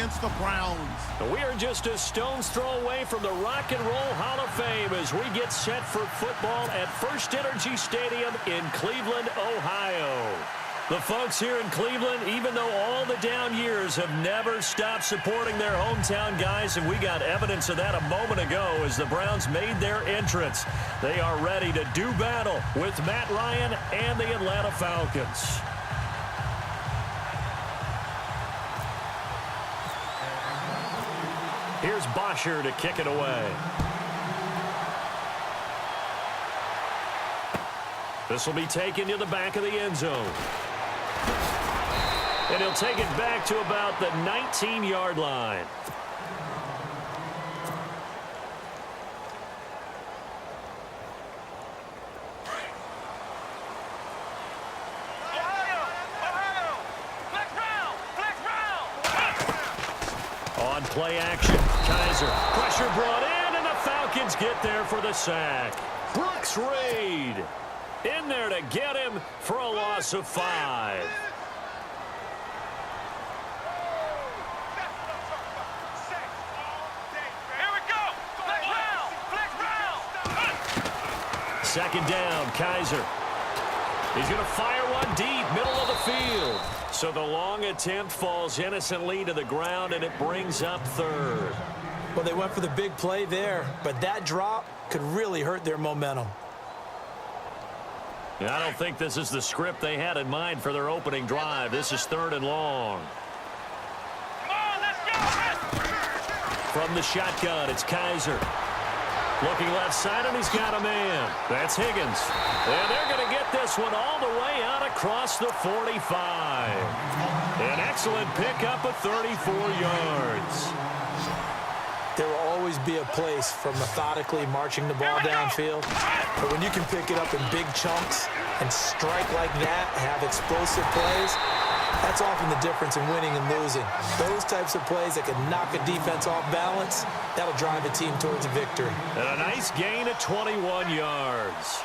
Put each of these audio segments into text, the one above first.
against the Browns. We are just a stone's throw away from the Rock and Roll Hall of Fame as we get set for football at First Energy Stadium in Cleveland, Ohio. The folks here in Cleveland, even though all the down years, have never stopped supporting their hometown guys, and we got evidence of that a moment ago as the Browns made their entrance. They are ready to do battle with Matt Ryan and the Atlanta Falcons. Here's Bosher to kick it away. This will be taken to the back of the end zone. And he'll take it back to about the 19-yard line. On play action, Kaiser. Pressure brought in, and the Falcons get there for the sack. Brooks Reed in there to get him for a loss of 5. Second down, Kaiser. He's going to fire one deep, middle of the field. So the long attempt falls innocently to the ground, and it brings up third. Well, they went for the big play there, but that drop could really hurt their momentum. I don't think this is the script they had in mind for their opening drive. This is 3rd and long. Come on, let's go! From the shotgun, it's Kaiser. Looking left side, and he's got a man. That's Higgins. And they're going to get this one all the way out across the 45. An excellent pickup of 34 yards. There will always be a place for methodically marching the ball downfield. But when you can pick it up in big chunks and strike like that, have explosive plays, that's often the difference in winning and losing. Those types of plays that can knock a defense off balance, that'll drive a team towards a victory. And a nice gain of 21 yards.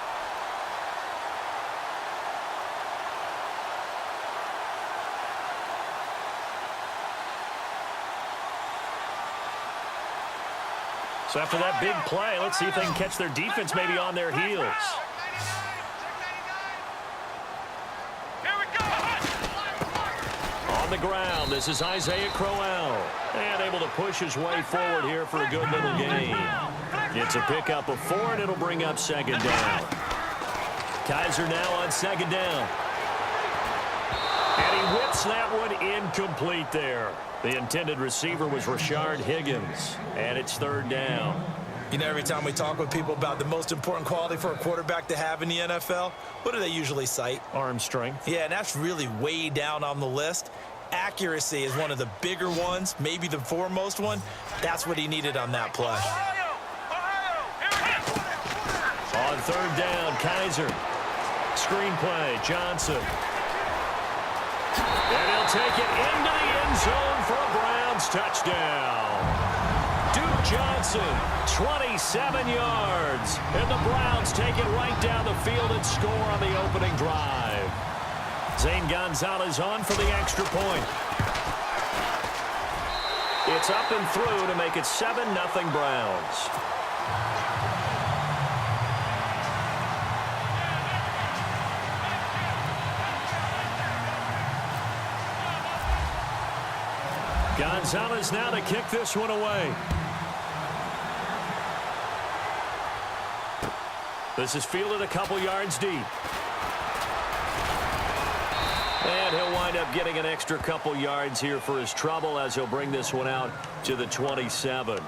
So after that big play, let's see if they can catch their defense maybe on their heels. On the ground, this is Isaiah Crowell. And able to push his way forward here for a good little gain. It's a pickup of 4, and it'll bring up 2nd down. Kaiser now on 2nd down. And he whips that one incomplete there. The intended receiver was Rashard Higgins, and it's 3rd down. You know, every time we talk with people about the most important quality for a quarterback to have in the NFL, what do they usually cite? Arm strength. Yeah, and that's really way down on the list. Accuracy is one of the bigger ones, maybe the foremost one. That's what he needed on that play. On 3rd down, Kaiser. Screenplay, Johnson. And he'll take it into the end zone for a Browns touchdown. Duke Johnson, 27 yards. And the Browns take it right down the field and score on the opening drive. Zane Gonzalez on for the extra point. It's up and through to make it 7-0 Browns. Gonzalez now to kick this one away. This is fielded a couple yards deep. And he'll wind up getting an extra couple yards here for his trouble as he'll bring this one out to the 27.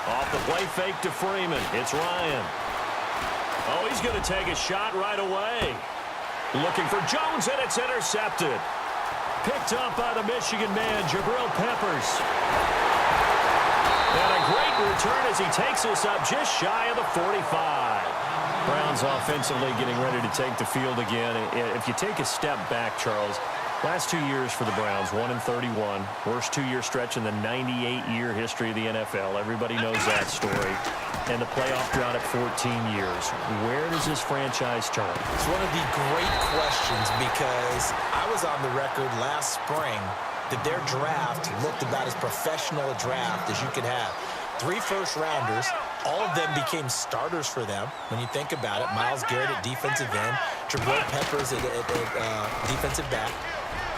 Off the play fake to Freeman. It's Ryan. Oh, he's going to take a shot right away. Looking for Jones, and it's intercepted. Picked up by the Michigan man, Jabril Peppers. And a great return as he takes us up just shy of the 45. Browns offensively getting ready to take the field again. If you take a step back, Charles, Last 2 years for the Browns, 1-31. Worst two-year stretch in the 98-year history of the NFL. Everybody knows that story. And the playoff drought at 14 years. Where does this franchise turn? It's one of the great questions because I was on the record last spring that their draft looked about as professional a draft as you could have. 3 first-rounders. All of them became starters for them when you think about it. Myles Garrett at defensive end, Jabril Peppers at defensive back,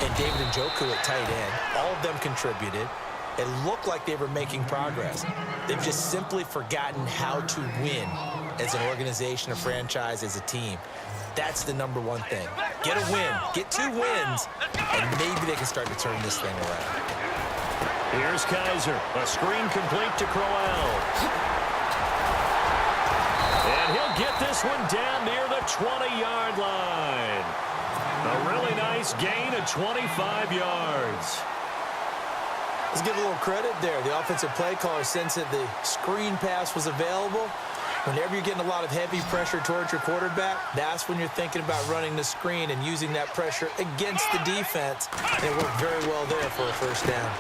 and David Njoku at tight end. All of them contributed. It looked like they were making progress. They've just simply forgotten how to win as an organization, a franchise, as a team. That's the number one thing. Get a win. Get 2 wins, and maybe they can start to turn this thing around. Here's Kaiser. A screen complete to Crowell. And he'll get this one down near the 20-yard line. A really nice gain of 25 yards. Let's give a little credit there. The offensive play caller sensed that the screen pass was available. Whenever you're getting a lot of heavy pressure towards your quarterback, that's when you're thinking about running the screen and using that pressure against the defense. And it worked very well there for a first down.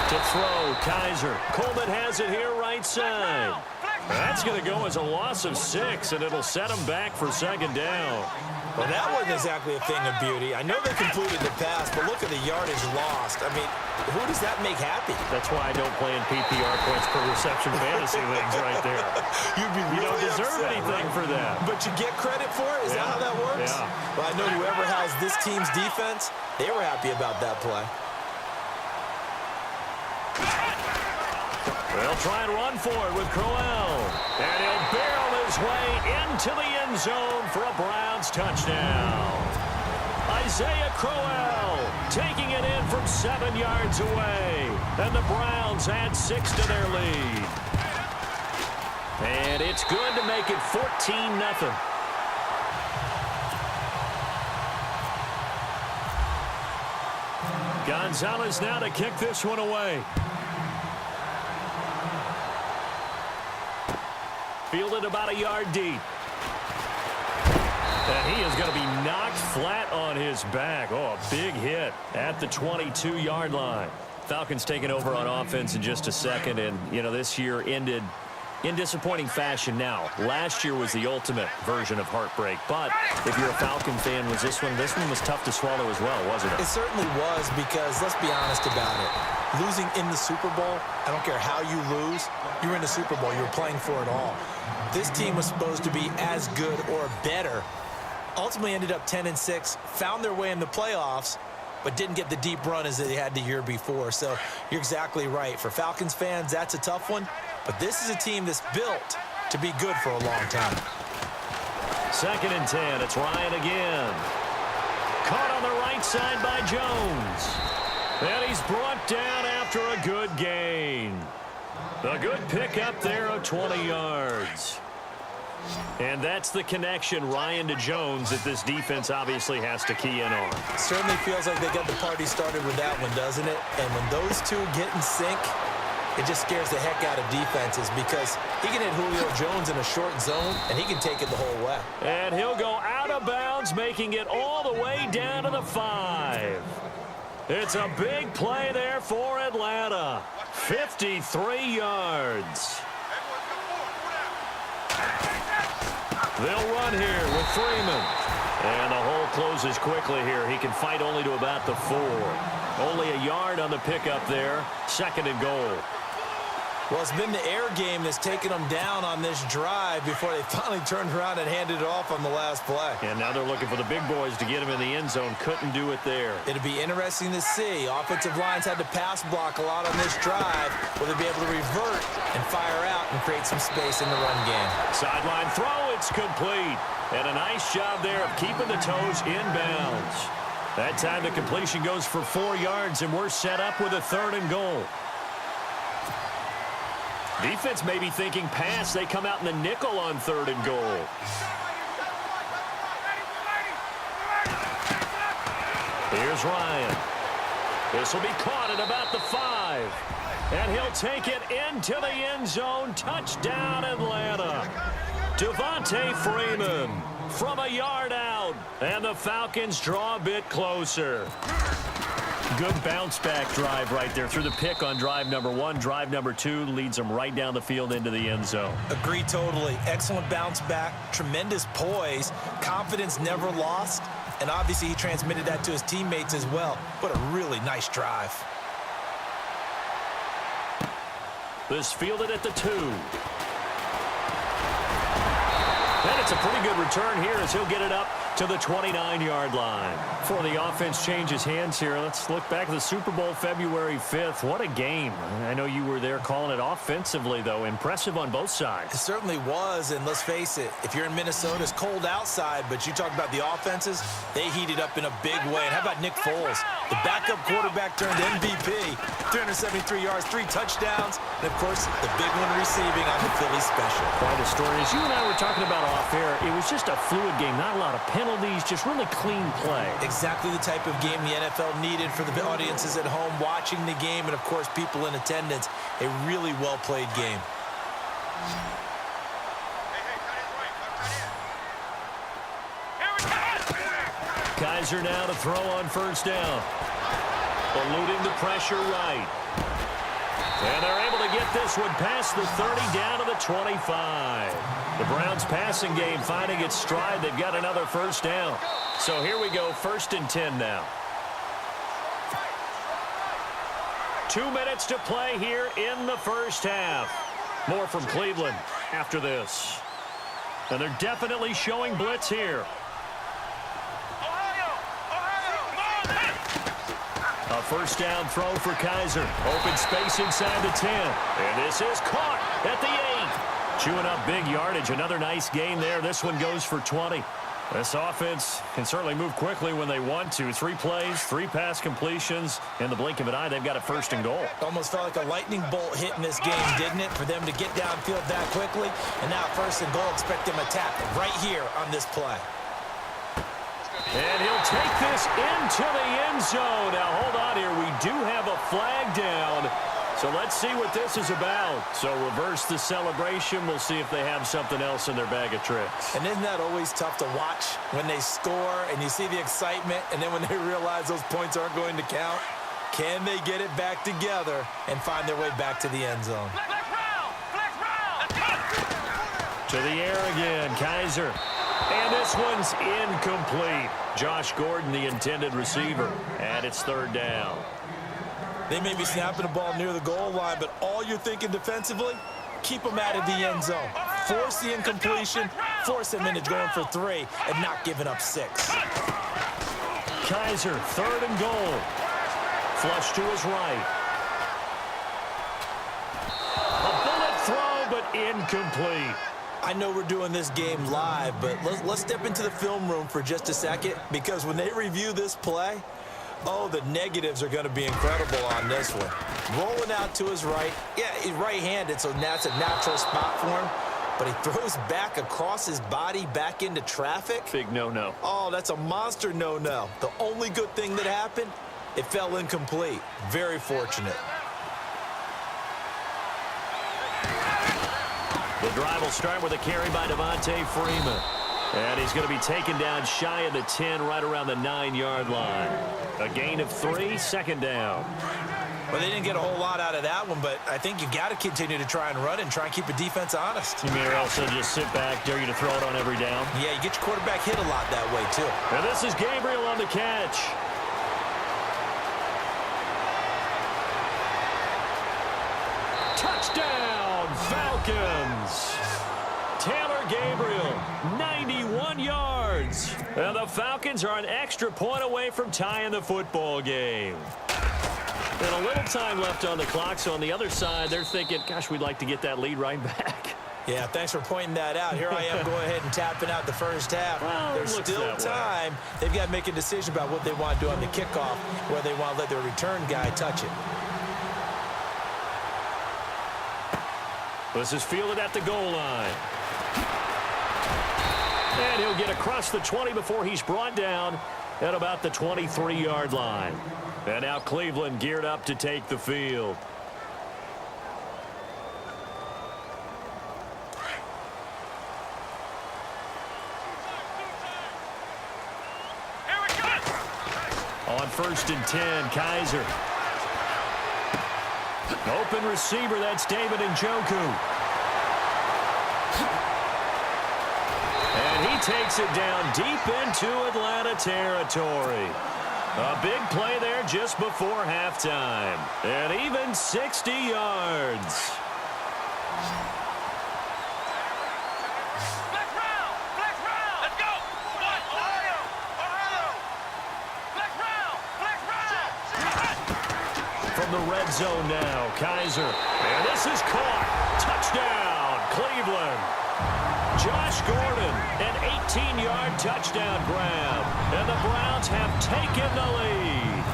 To throw, Kaiser. Coleman has it here right side. That's going to go as a loss of 6, and it'll set him back for second down. Well, that wasn't exactly a thing of beauty. I know they completed the pass, but look at the yardage lost. I mean, who does that make happy? That's why I don't play in PPR points per reception fantasy leagues right there. You'd be really you don't deserve upset, anything right? for that. But you get credit for it? Is that how that works? Yeah. Well, I know whoever has this team's defense, they were happy about that play. They'll try and run for it with Crowell. And he'll barrel his way into the end zone for a Browns touchdown. Isaiah Crowell taking it in from 7 yards away. And the Browns add 6 to their lead. And it's good to make it 14-0. Gonzalez now to kick this one away. Fielded about a yard deep. And he is going to be knocked flat on his back. Oh, a big hit at the 22-yard line. Falcons taking over on offense in just a second. And, you know, this year ended in disappointing fashion now. Last year was the ultimate version of heartbreak. But if you're a Falcon fan, this one was tough to swallow as well, wasn't it? It certainly was because, let's be honest about it. Losing in the Super Bowl, I don't care how you lose, you're in the Super Bowl. You're playing for it all. This team was supposed to be as good or better. Ultimately ended up 10-6, found their way in the playoffs, but didn't get the deep run as they had the year before. So you're exactly right. For Falcons fans, that's a tough one. But this is a team that's built to be good for a long time. 2nd and 10. It's Ryan again. Caught on the right side by Jones. And he's brought down after a good gain. A good pickup there of 20 yards. And that's the connection, Ryan to Jones, that this defense obviously has to key in on. Certainly feels like they got the party started with that one, doesn't it? And when those two get in sync, it just scares the heck out of defenses because he can hit Julio Jones in a short zone, and he can take it the whole way. And he'll go out of bounds, making it all the way down to the 5. It's a big play there for Atlanta. 53 yards. They'll run here with Freeman. And the hole closes quickly here. He can fight only to about the 4. Only a yard on the pickup there. 2nd and goal. Well, it's been the air game that's taken them down on this drive before they finally turned around and handed it off on the last play. And now they're looking for the big boys to get him in the end zone. Couldn't do it there. It'll be interesting to see. Offensive lines had to pass block a lot on this drive. Will they be able to revert and fire out and create some space in the run game? Sideline throw, it's complete. And a nice job there of keeping the toes inbounds. That time the completion goes for 4 yards, and we're set up with a 3rd and goal. Defense may be thinking pass. They come out in the nickel on 3rd and goal. Here's Ryan. This will be caught at about the 5. And he'll take it into the end zone. Touchdown, Atlanta. Devontae Freeman from a yard out. And the Falcons draw a bit closer. Good bounce-back drive right there through the pick on drive number 1. Drive number 2 leads them right down the field into the end zone. Agree totally. Excellent bounce back, tremendous poise, confidence never lost, and obviously he transmitted that to his teammates as well. What a really nice drive. This fielded at the 2. And it's a pretty good return here as he'll get it up to the 29-yard line. Before the offense changes hands here, let's look back at the Super Bowl February 5th. What a game. I know you were there calling it offensively, though. Impressive on both sides. It certainly was, and let's face it, if you're in Minnesota, it's cold outside, but you talk about the offenses, they heated up in a big way. And how about Nick Foles? The backup quarterback turned MVP, 373 yards, 3 touchdowns, and, of course, the big one receiving on the Philly special. Quite a story. As you and I were talking about off air, it was just a fluid game, not a lot of penalties, just really clean play. Exactly the type of game the NFL needed for the audiences at home watching the game and, of course, people in attendance. A really well-played game. Kaiser now to throw on first down. Eluding the pressure right. And they're able to get this one past the 30 down to the 25. The Browns passing game finding its stride. They've got another first down. So here we go, 1st and 10 now. 2 minutes to play here in the first half. More from Cleveland after this. And they're definitely showing blitz here. A first down throw for Kaiser. Open space inside the 10. And this is caught at the 8. Chewing up big yardage. Another nice gain there. This one goes for 20. This offense can certainly move quickly when they want to. 3 plays, 3 pass completions. In the blink of an eye, they've got a 1st and goal. Almost felt like a lightning bolt hit in this game, didn't it? For them to get downfield that quickly. And now 1st and goal, expect them to tap right here on this play. And he'll take this into the end zone. Now, hold on here. We do have a flag down. So let's see what this is about. So reverse the celebration. We'll see if they have something else in their bag of tricks. And isn't that always tough to watch when they score and you see the excitement and then when they realize those points aren't going to count? Can they get it back together and find their way back to the end zone? To the air again, Kaiser. And this one's incomplete. Josh Gordon, the intended receiver. And it's 3rd down. They may be snapping the ball near the goal line, but all you're thinking defensively, keep them out of the end zone. Force the incompletion, force them into going for 3, and not giving up 6. Kaiser, 3rd and goal. Flush to his right. A bullet throw, but incomplete. I know we're doing this game live, but let's step into the film room for just a second, because when they review this play, oh, the negatives are going to be incredible on this one. Rolling out to his right. Yeah, he's right-handed, so that's a natural spot for him. But he throws back across his body back into traffic. Big no-no. Oh, that's a monster no-no. The only good thing that happened, it fell incomplete. Very fortunate. The drive will start with a carry by Devontae Freeman. And he's going to be taken down shy of the 10, right around the 9-yard line. A gain of 3, 2nd down. Well, they didn't get a whole lot out of that one, but I think you got to continue to try and run and try and keep the defense honest. You may also just sit back, dare you to throw it on every down. Yeah, you get your quarterback hit a lot that way, too. And this is Gabriel on the catch. Touchdown, Falcons. Taylor Gabriel, 91 yards. And the Falcons are an extra point away from tying the football game. And a little time left on the clock, so on the other side, they're thinking, gosh, we'd like to get that lead right back. Yeah, thanks for pointing that out. Here I am going ahead and tapping out the first half. Well, there's still time. They've got to make a decision about what they want to do on the kickoff, whether they want to let their return guy touch it. This is fielded at the goal line. And he'll get across the 20 before he's brought down at about the 23-yard line. And now Cleveland geared up to take the field. On 1st and 10, Kaiser. Open receiver, that's David Njoku. And he takes it down deep into Atlanta territory. A big play there just before halftime. And even 60 yards. From the red zone now, Kaiser. And this is caught. Touchdown, Cleveland. Josh Gordon, an 18-yard touchdown grab. And the Browns have taken the lead.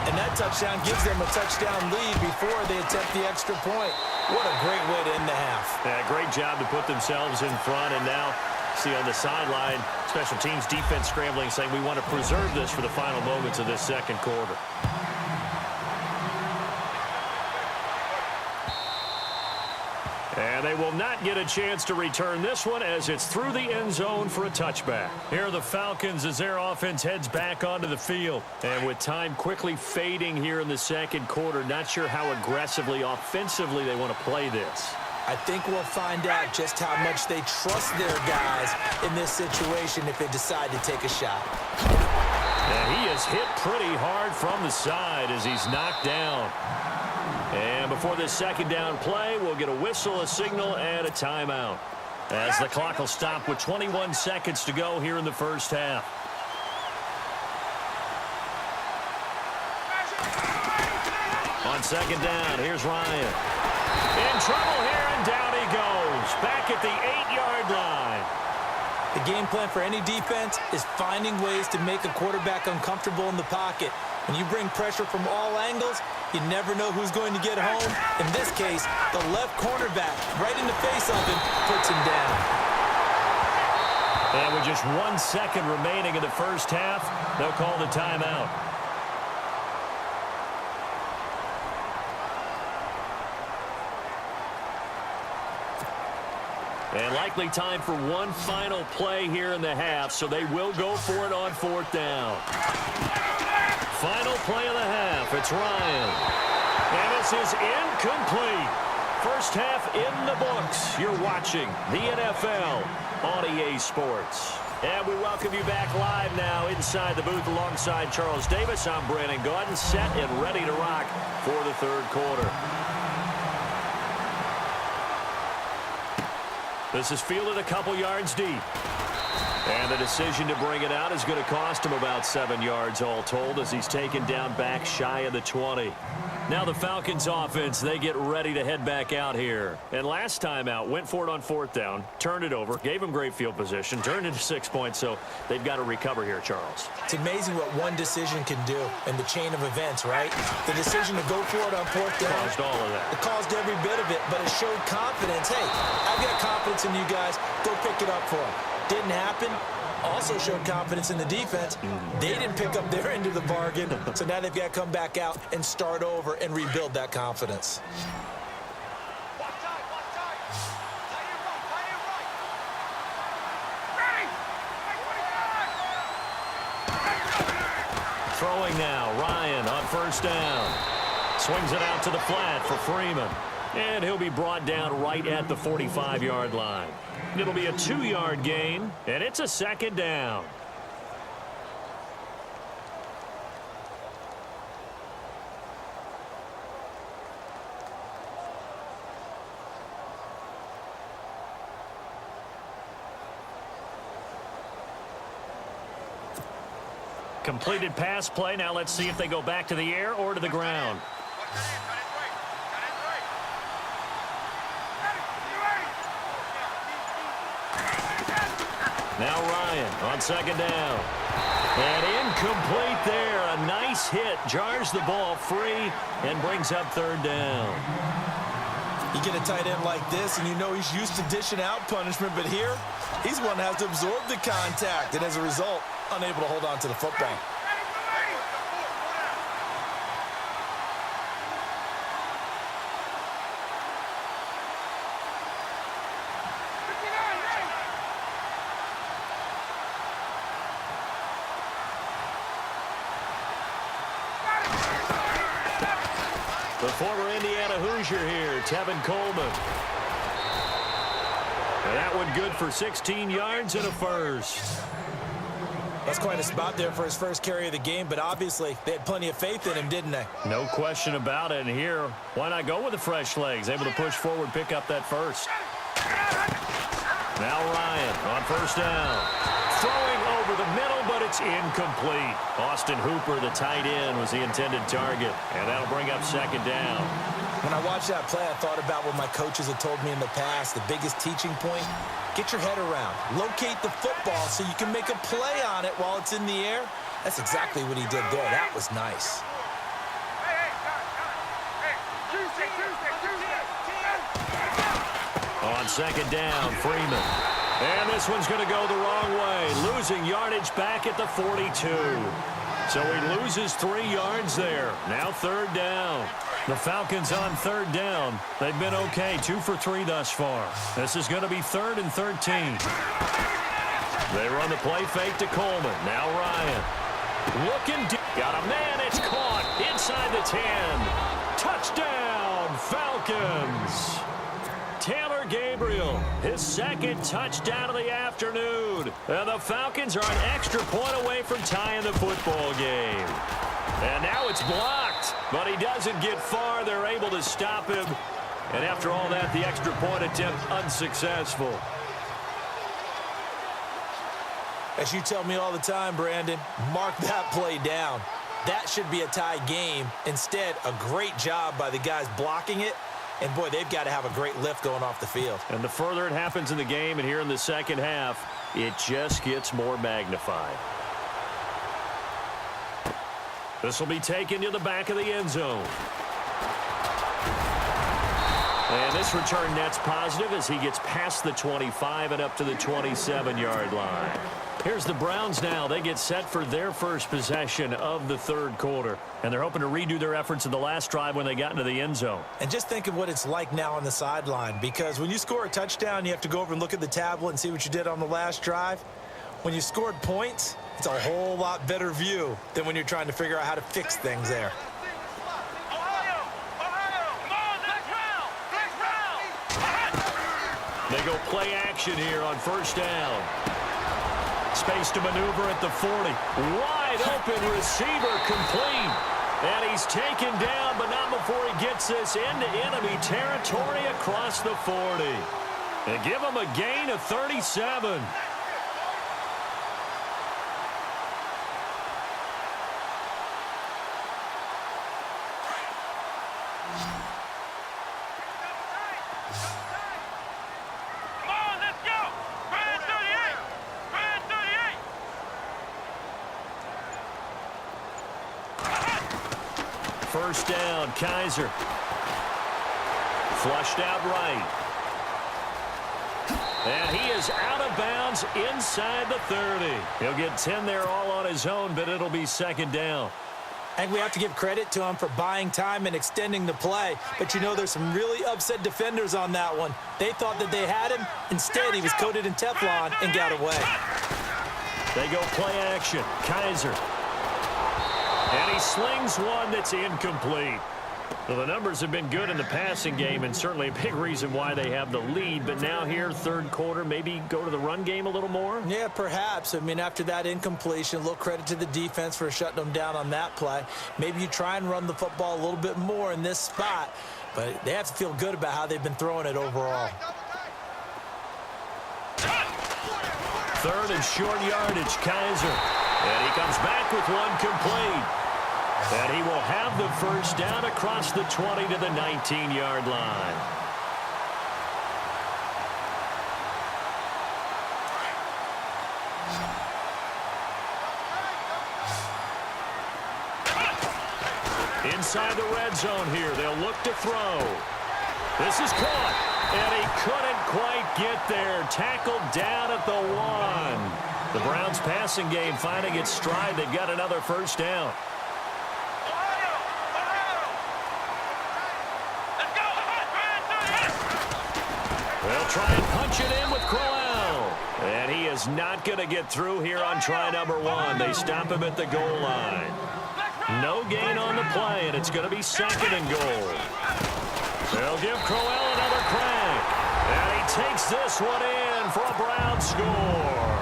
And that touchdown gives them a touchdown lead before they attempt the extra point. What a great way to end the half. Yeah, great job to put themselves in front. And now, see on the sideline, special teams defense scrambling, saying we want to preserve this for the final moments of this second quarter. And they will not get a chance to return this one as it's through the end zone for a touchback. Here are the Falcons as their offense heads back onto the field. And with time quickly fading here in the second quarter, not sure how aggressively, offensively they want to play this. I think we'll find out just how much they trust their guys in this situation if they decide to take a shot. And he is hit pretty hard from the side as he's knocked down. And before this second down play, we'll get a whistle, a signal, and a timeout. As the clock will stop with 21 seconds to go here in the first half. On second down, here's Ryan. In trouble here, and down he goes. Back at the 8-yard line. The game plan for any defense is finding ways to make a quarterback uncomfortable in the pocket. When you bring pressure from all angles, you never know who's going to get home. In this case, the left cornerback, right in the face of him, puts him down. And with just 1 second remaining in the first half, they'll call the timeout. And likely time for one final play here in the half, so they will go for it on 4th down. Final play of the half, it's Ryan. And this is incomplete. First half in the books. You're watching the NFL on EA Sports. And we welcome you back live now inside the booth alongside Charles Davis. I'm Brandon Gaudin, set and ready to rock for the third quarter. This is fielded a couple yards deep. And the decision to bring it out is going to cost him about 7 yards all told as he's taken down back shy of the 20. Now the Falcons offense, they get ready to head back out here. And last time out, went for it on 4th down, turned it over, gave him great field position, turned into 6 points, so they've got to recover here, Charles. It's amazing what one decision can do in the chain of events, right? The decision to go for it on 4th down. Caused all of that. It caused every bit of it, but it showed confidence. Hey, I've got confidence in you guys. Go pick it up for them. Didn't happen. Also showed confidence in the defense. They didn't pick up their end of the bargain, so now they've got to come back out and start over and rebuild that confidence. Throwing now, Ryan on 1st down. Swings it out to the flat for Freeman. And he'll be brought down right at the 45-yard line. It'll be a 2-yard gain, and it's a 2nd down. Completed pass play. Now let's see if they go back to the air or to the ground. Now Ryan on 2nd down. And incomplete there. A nice hit. Jars the ball free and brings up 3rd down. You get a tight end like this, and you know he's used to dishing out punishment, but here, he's one that has to absorb the contact, and as a result, unable to hold on to the football. The former Indiana Hoosier here, Tevin Coleman. And that one good for 16 yards and a first. That's quite a spot there for his first carry of the game, but obviously they had plenty of faith in him, didn't they? No question about it. And here, why not go with the fresh legs? Able to push forward, pick up that first. Now Ryan on first down. Throwing over the middle, but it's incomplete. Austin Hooper, the tight end, was the intended target. And that'll bring up second down. When I watched that play, I thought about what my coaches had told me in the past. The biggest teaching point, get your head around. Locate the football so you can make a play on it while it's in the air. That's exactly what he did there. That was nice. On second down, Freeman. And this one's going to go the wrong way. Losing yardage back at the 42. So he loses 3 yards there. Now third down. The Falcons on third down. They've been okay, 2 for 3 thus far. This is going to be 3rd and 13. They run the play fake to Coleman. Now Ryan. Looking deep. Got a man. It's caught inside the 10. Touchdown, Falcons. Taylor Gabriel, his second touchdown of the afternoon. And the Falcons are an extra point away from tying the football game. And now it's blocked, but he doesn't get far. They're able to stop him. And after all that, the extra point attempt unsuccessful. As you tell me all the time, Brandon, mark that play down. That should be a tie game. Instead, a great job by the guys blocking it. And, boy, they've got to have a great lift going off the field. And the further it happens in the game and here in the second half, it just gets more magnified. This will be taken to the back of the end zone. And this return net's positive as he gets past the 25 and up to the 27-yard line. Here's the Browns now. They get set for their first possession of the third quarter. And they're hoping to redo their efforts in the last drive when they got into the end zone. And just think of what it's like now on the sideline, because when you score a touchdown, you have to go over and look at the tablet and see what you did on the last drive. When you scored points, it's a whole lot better view than when you're trying to figure out how to fix things there. They go play action here on first down. Space to maneuver at the 40. Wide open receiver complete. And he's taken down, but not before he gets this into enemy territory across the 40. And give him a gain of 37. First down, Kaiser. Flushed out right. And he is out of bounds inside the 30. He'll get 10 there all on his own, but it'll be second down. I think we have to give credit to him for buying time and extending the play. But, you know, there's some really upset defenders on that one. They thought that they had him. Instead, he was coated in Teflon and got away. They go play action. Kaiser. And he slings one that's incomplete. Well, the numbers have been good in the passing game and certainly a big reason why they have the lead. But now here, third quarter, maybe go to the run game a little more? Yeah, perhaps. I mean, after that incompletion, a little credit to the defense for shutting them down on that play. Maybe you try and run the football a little bit more in this spot. But they have to feel good about how they've been throwing it overall. Third and short yardage, Kaiser. And he comes back with one complete. And he will have the first down across the 20 to the 19-yard line. Inside the red zone here, they'll look to throw. This is caught, and he couldn't quite get there. Tackled down at the 1. The Browns passing game finding its stride. They've got another first down. They'll try and punch it in with Crowell. And he is not going to get through here on try number 1. They stop him at the goal line. No gain on the play, and it's going to be second and goal. They'll give Crowell another crack. And he takes this one in for a Brown score.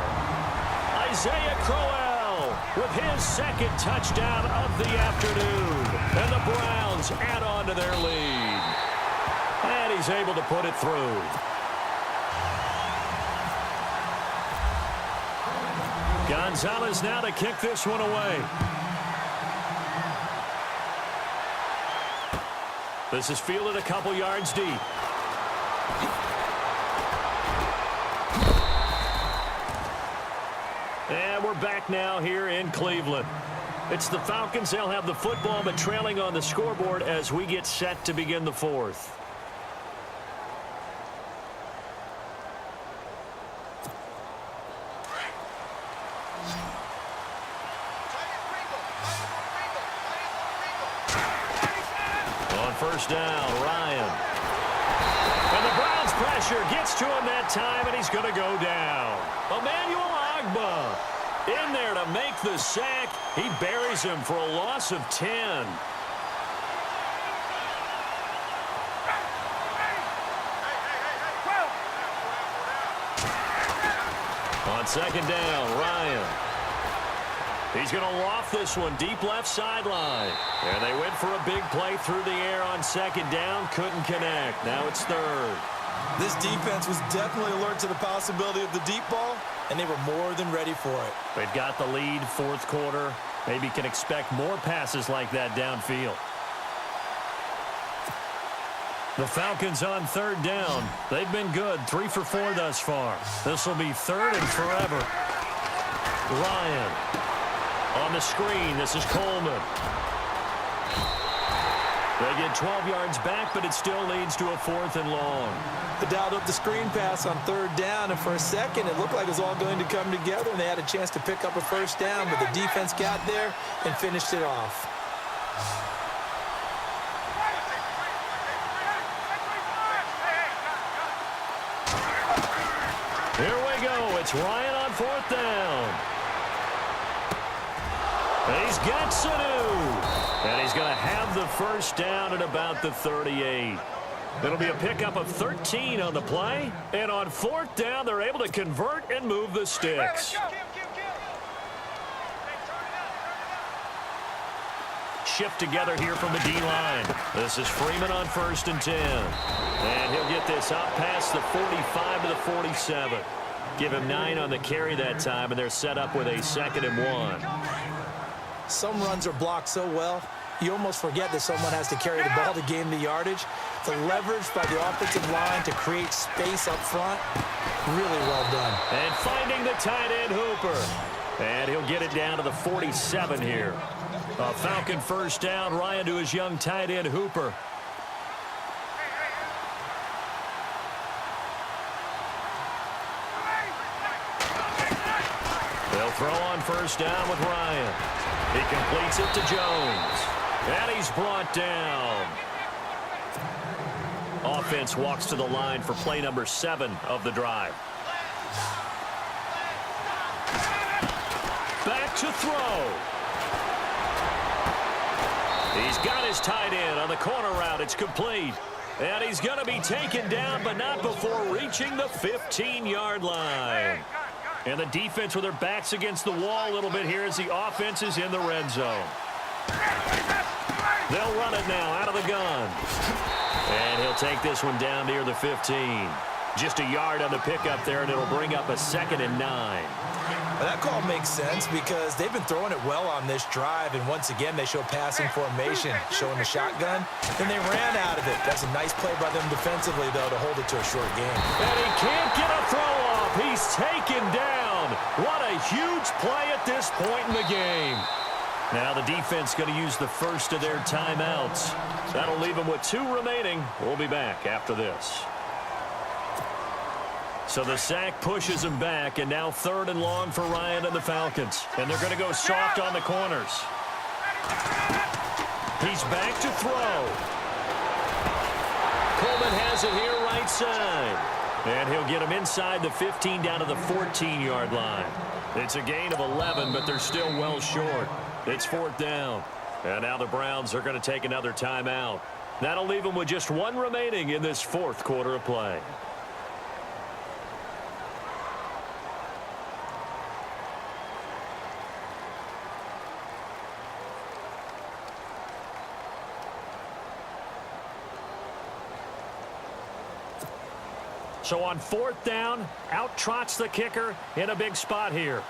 Isaiah Crowell with his second touchdown of the afternoon. And the Browns add on to their lead. And he's able to put it through. Gonzalez now to kick this one away. This is fielded a couple yards deep. And we're back now here in Cleveland. It's the Falcons. They'll have the football, but trailing on the scoreboard as we get set to begin the fourth. First down, Ryan. And the Browns' pressure gets to him that time, and he's going to go down. Emmanuel Ogbah in there to make the sack. He buries him for a loss of 10. On second down, Ryan. He's going to loft this one deep left sideline. And they went for a big play through the air on second down. Couldn't connect. Now it's third. This defense was definitely alert to the possibility of the deep ball, and they were more than ready for it. They've got the lead fourth quarter. Maybe can expect more passes like that downfield. The Falcons on third down. They've been good, 3 for 4 thus far. This will be third and forever. Ryan. On the screen, this is Coleman. They get 12 yards back, but it still leads to a 4th and long. They dialed up the screen pass on third down, and for a second, it looked like it was all going to come together, and they had a chance to pick up a first down, but the defense got there and finished it off. Here we go. It's Ryan on 4th down. He's got Sanu. And he's going to have the first down at about the 38. It'll be a pickup of 13 on the play. And on 4th down, they're able to convert and move the sticks. Shift together here from the D-line. This is Freeman on 1st and 10. And he'll get this out past the 45 to the 47. Give him 9 on the carry that time, and they're set up with a 2nd and 1. Some runs are blocked so well, you almost forget that someone has to carry the ball to gain the yardage. The leverage by the offensive line to create space up front, really well done. And finding the tight end, Hooper. And he'll get it down to the 47 here. A Falcon first down, Ryan to his young tight end, Hooper. They'll throw on first down with Ryan. He completes it to Jones. And he's brought down. Offense walks to the line for play number 7 of the drive. Back to throw. He's got his tight end on the corner route. It's complete. And he's going to be taken down, but not before reaching the 15-yard line. And the defense with their backs against the wall a little bit here as the offense is in the red zone. They'll run it now out of the gun. And he'll take this one down near the 15. Just a yard on the pickup there, and it'll bring up a 2nd and 9. Well, that call makes sense because they've been throwing it well on this drive, and once again they show passing formation, showing the shotgun. Then they ran out of it. That's a nice play by them defensively, though, to hold it to a short game. And he can't get a throw off. He's taken down. What a huge play at this point in the game. Now the defense going to use the first of their timeouts. That'll leave them with 2 remaining. We'll be back after this. So the sack pushes him back, and now 3rd and long for Ryan and the Falcons. And they're going to go soft on the corners. He's back to throw. Coleman has it here right side. And he'll get him inside the 15 down to the 14-yard line. It's a gain of 11, but they're still well short. It's 4th down. And now the Browns are going to take another timeout. That'll leave them with just one remaining in this fourth quarter of play. So on fourth down, out trots the kicker in a big spot here.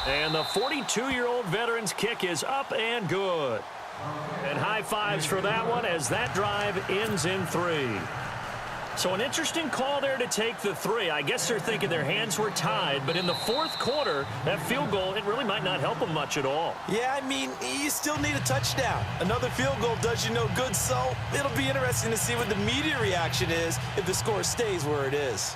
And the 42-year-old veteran's kick is up and good. And high fives for that one as that drive ends in 3. So an interesting call there to take the 3. I guess they're thinking their hands were tied, but in the fourth quarter, that field goal, it really might not help them much at all. Yeah, I mean, you still need a touchdown. Another field goal does you no good, so it'll be interesting to see what the media reaction is if the score stays where it is.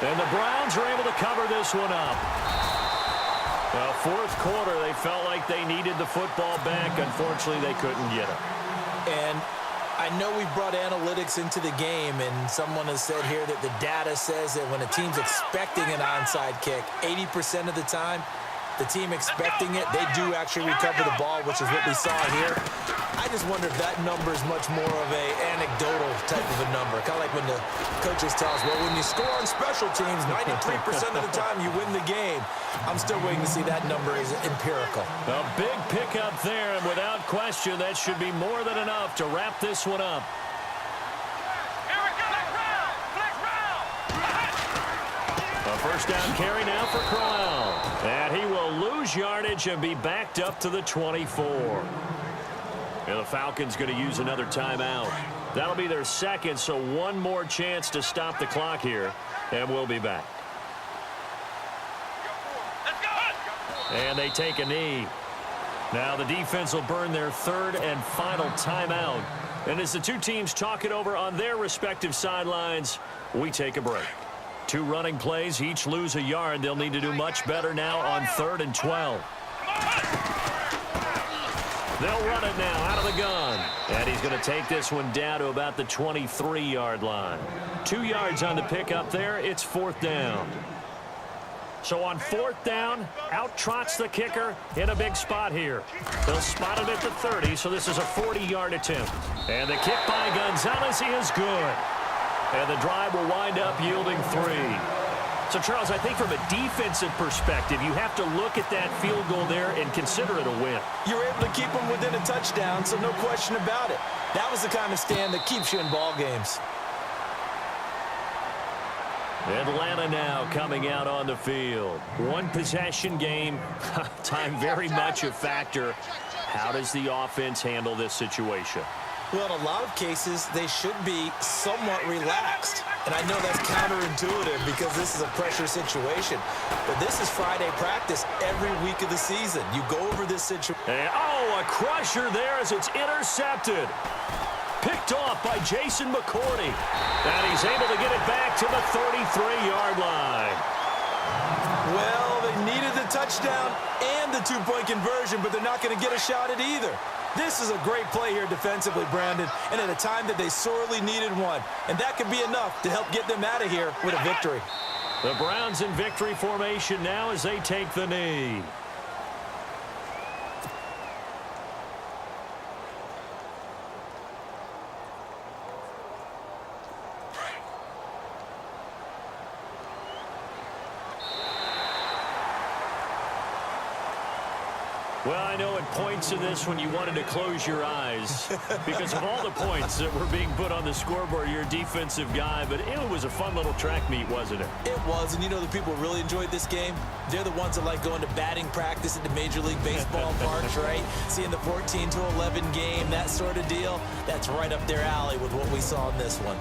And the Browns are able to cover this one up. Well, fourth quarter, they felt like they needed the football back. Unfortunately, they couldn't get it. And I know we brought analytics into the game, and someone has said here that the data says that when a team's expecting an onside kick, 80% of the time, the team expecting it, they do actually recover the ball, which is what we saw here. I just wonder if that number is much more of a anecdotal type of a number. Kind of like when the coaches tell us, well, when you score on special teams, 93% of the time you win the game. I'm still waiting to see that number is empirical. A big pickup there, and without question, that should be more than enough to wrap this one up. Here we go. Flex round. A first down carry now for Crowell. And he will lose yardage and be backed up to the 24. And the Falcons going to use another timeout. That'll be their second, so one more chance to stop the clock here. And we'll be back. Let's go. And they take a knee. Now the defense will burn their third and final timeout. And as the two teams talk it over on their respective sidelines, we take a break. Two running plays, each lose a yard. They'll need to do much better now on 3rd and 12. They'll run it now out of the gun. And he's going to take this one down to about the 23-yard line. 2 yards on the pickup there. It's 4th down. So on 4th down, out trots the kicker in a big spot here. They'll spot it at the 30, so this is a 40-yard attempt. And the kick by Gonzalez is good. And the drive will wind up yielding 3. So, Charles, I think from a defensive perspective, you have to look at that field goal there and consider it a win. You're able to keep them within a touchdown, so no question about it. That was the kind of stand that keeps you in ball games. Atlanta now coming out on the field. One possession game, time very much a factor. How does the offense handle this situation? Well, in a lot of cases, they should be somewhat relaxed. And I know that's counterintuitive because this is a pressure situation. But this is Friday practice every week of the season. You go over this situation. And, a crusher there as it's intercepted. Picked off by Jason McCourty. And he's able to get it back to the 33-yard line. Well, they needed the touchdown and the two-point conversion, but they're not going to get a shot at either. This is a great play here defensively, Brandon, and at a time that they sorely needed one. And that could be enough to help get them out of here with a victory. The Browns in victory formation now as they take the knee. Well, I know at points in this when you wanted to close your eyes because of all the points that were being put on the scoreboard. You're a defensive guy, but it was a fun little track meet, wasn't it? It was, and you know the people who really enjoyed this game? They're the ones that like going to batting practice at the Major League Baseball parks, right? Seeing the 14-11 game, that sort of deal. That's right up their alley with what we saw in this one.